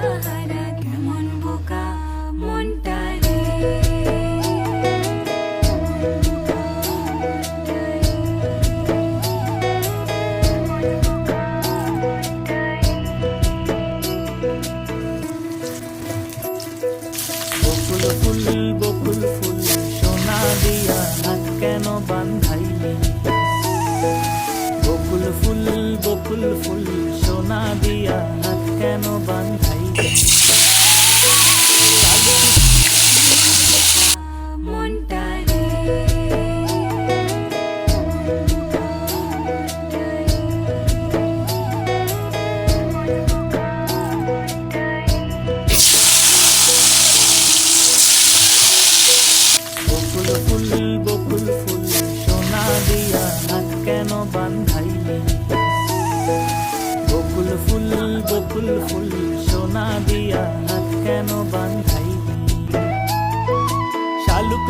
হারা কেমন বোকা মনটা রে। বকুল ফুল বকুল ফুল সোনা দিয়া হাত কেন বান্ধাইলি। বকুল ফুল বকুল ফুল সোনা দিয়া হাত কেন বান্ধাইলি। মনটা রে। বকুল ফুল বকুল ফুল সোনা দিয়া হাত কেন বান্ধাইলি। বকুল ফুল বকুল ফুল সোনা দিয়া হাত কেন বান্ধাইলি। শালুক